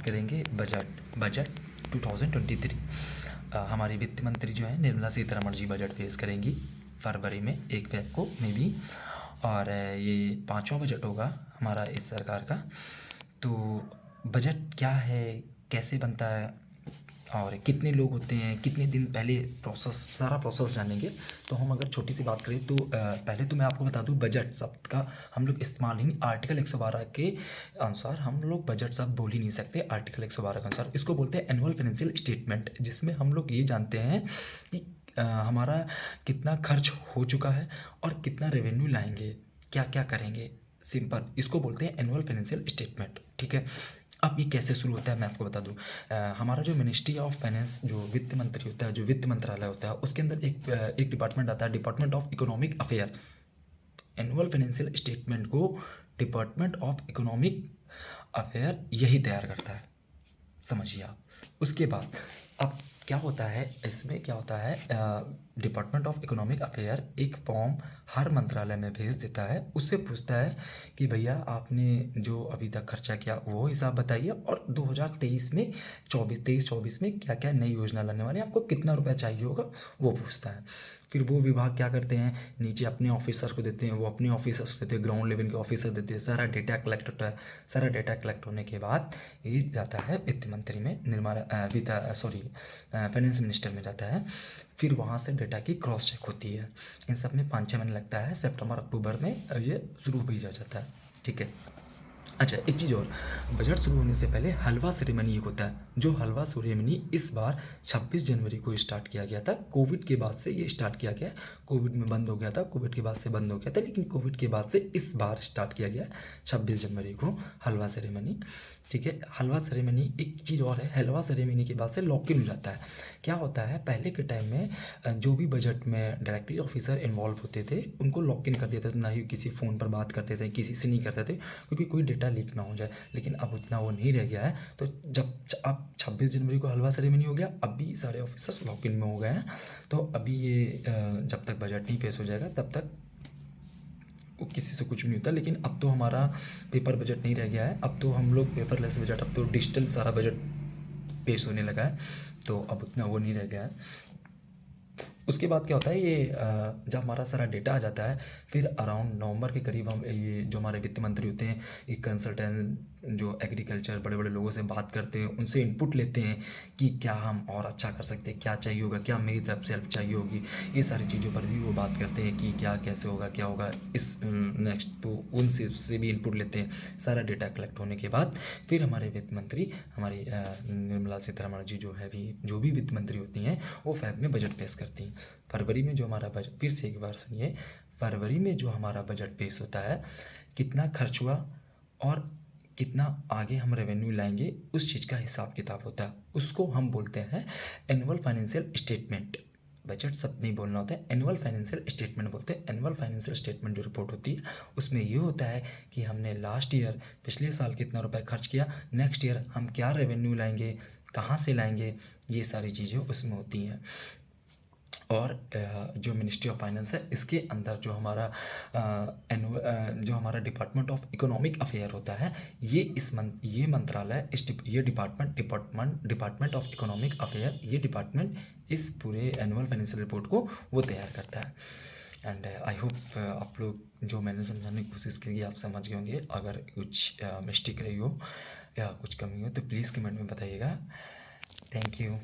बात करेंगे बजट 2023। हमारी वित्त मंत्री जो है निर्मला सीतारमण जी बजट पेश करेंगी फरवरी में 1 फरवरी को मे बी। और ये 5वां बजट होगा हमारा इस सरकार का। तो बजट क्या है, कैसे बनता है और कितने लोग होते हैं, कितने दिन पहले सारा प्रोसेस जानेंगे। तो हम अगर छोटी सी बात करें तो पहले तो मैं आपको बता दूं, बजट शब्द का हम लोग इस्तेमाल ही नहीं। आर्टिकल 112 के अनुसार हम लोग बजट शब्द बोल ही नहीं सकते। आर्टिकल 112 के अनुसार इसको बोलते हैं एनुअल फाइनेंशियल स्टेटमेंट, जिसमें हम लोग ये जानते हैं कि हमारा कितना खर्च हो चुका है और कितना रेवेन्यू लाएंगे, क्या क्या करेंगे। सिंपल इसको बोलते हैं एनुअल फाइनेंशियल स्टेटमेंट, ठीक है। अब ये कैसे शुरू होता है मैं आपको बता दूं। हमारा जो मिनिस्ट्री ऑफ फाइनेंस, जो वित्त मंत्री होता है, जो वित्त मंत्रालय होता है, उसके अंदर एक डिपार्टमेंट आता है, department of economic affair. Annual financial statement को डिपार्टमेंट ऑफ इकोनॉमिक अफेयर यही तैयार करता है, समझिए आप। उसके बाद अब क्या होता है, इसमें क्या होता है, डिपार्टमेंट ऑफ इकोनॉमिक अफेयर एक फॉर्म हर मंत्रालय में भेज देता है। उससे पूछता है कि भैया आपने जो अभी तक खर्चा किया वो हिसाब बताइए, और 2023 में 24 में क्या क्या नई योजना लाने वाले हैं, आपको कितना रुपया चाहिए होगा, वो पूछता है। फिर वो विभाग क्या करते हैं, नीचे अपने ऑफिसर को देते हैं, वो अपने ऑफिसर्स को देते हैं, ग्राउंड लेवल के ऑफिसर देते हैं, सारा डेटा कलेक्ट होता है। सारा डेटा कलेक्ट होने के बाद ये जाता है वित्त मंत्री में, फाइनेंस मिनिस्टर में जाता है। फिर वहाँ से डेटा की क्रॉस चेक होती है। इन सब में 5-6 महीने लगता है। सितंबर अक्टूबर में ये शुरू भी हो जाता है, ठीक है। अच्छा, एक चीज़ और, बजट शुरू होने से पहले हलवा सेरेमनी एक होता है। जो हलवा सेरेमनी इस बार 26 जनवरी को स्टार्ट किया गया था। कोविड के बाद से ये स्टार्ट किया गया है। कोविड में बंद हो गया था, कोविड के बाद से बंद हो गया था, लेकिन कोविड के बाद से इस बार स्टार्ट किया गया 26 जनवरी को हलवा सेरेमनी, ठीक है। हलवा सेरेमनी, एक चीज़ और है, हलवा सेरेमनी के बाद से लॉक इन हो जाता है। क्या होता है, पहले के टाइम में जो भी बजट में डायरेक्टली ऑफिसर इन्वॉल्व होते थे उनको लॉक इन कर देते थे, ना ही किसी फ़ोन पर बात करते थे, किसी से नहीं करते थे, क्योंकि कोई डेटा लीक ना हो जाए। लेकिन अब उतना वो नहीं रह गया है। तो जब अब 26 जनवरी को हलवा सेरेमनी हो गया, अभी सारे ऑफिसर्स लॉक इन में हो गए हैं। तो अभी ये जब तक बजट नहीं पेश हो जाएगा तब तक वो किसी से कुछ नहीं होता। लेकिन अब तो हमारा पेपर बजट नहीं रह गया है, अब तो हम लोग पेपरलेस बजट, अब तो डिजिटल सारा बजट पेश होने लगा है। तो अब उतना वो नहीं रह गया है। उसके बाद क्या होता है, ये जब हमारा सारा डेटा आ जाता है, फिर अराउंड नवंबर के करीब हम ये जो हमारे वित्त मंत्री होते हैं, एक कंसल्टेंट जो एग्रीकल्चर बड़े बड़े लोगों से बात करते हैं, उनसे इनपुट लेते हैं कि क्या हम और अच्छा कर सकते हैं, क्या चाहिए होगा, क्या मेरी तरफ से हेल्प चाहिए होगी। ये सारी चीज़ों पर भी वो बात करते हैं कि क्या कैसे होगा, क्या होगा इस नेक्स्ट। तो उनसे उससे भी इनपुट लेते हैं। सारा डेटा कलेक्ट होने के बाद फिर हमारे वित्त मंत्री, हमारी निर्मला सीतारमण जी जो भी वित्त मंत्री होती हैं, वो फैब में बजट पेश करती हैं। फरवरी में जो हमारा बजट, फिर से एक बार सुनिए, फरवरी में जो हमारा बजट पेश होता है, कितना खर्च हुआ और कितना आगे हम रेवेन्यू लाएंगे, उस चीज़ का हिसाब किताब होता है। उसको हम बोलते हैं एनुअल फाइनेंशियल स्टेटमेंट। बजट सब नहीं बोलना होता है, एनुअल फाइनेंशियल स्टेटमेंट बोलते हैं। एनुअल फाइनेंशियल स्टेटमेंट जो रिपोर्ट होती है, उसमें ये होता है कि हमने लास्ट ईयर, पिछले साल कितना रुपए खर्च किया, नेक्स्ट ईयर हम क्या रेवेन्यू लाएंगे, कहाँ से लाएंगे, ये सारी चीज़ें उसमें होती हैं। और जो मिनिस्ट्री ऑफ फाइनेंस है, इसके अंदर जो हमारा जो हमारा डिपार्टमेंट ऑफ इकोनॉमिक अफेयर होता है, ये मंत्रालय, ये डिपार्टमेंट ऑफ इकोनॉमिक अफेयर, ये डिपार्टमेंट इस पूरे एनुअल फाइनेंशियल रिपोर्ट को वो तैयार करता है। एंड आई होप आप लोग, जो मैंने समझाने की कोशिश की, आप समझ गए होंगे। अगर कुछ मिस्टेक रही हो या कुछ कमी हो तो प्लीज़ कमेंट में बताइएगा। Thank you.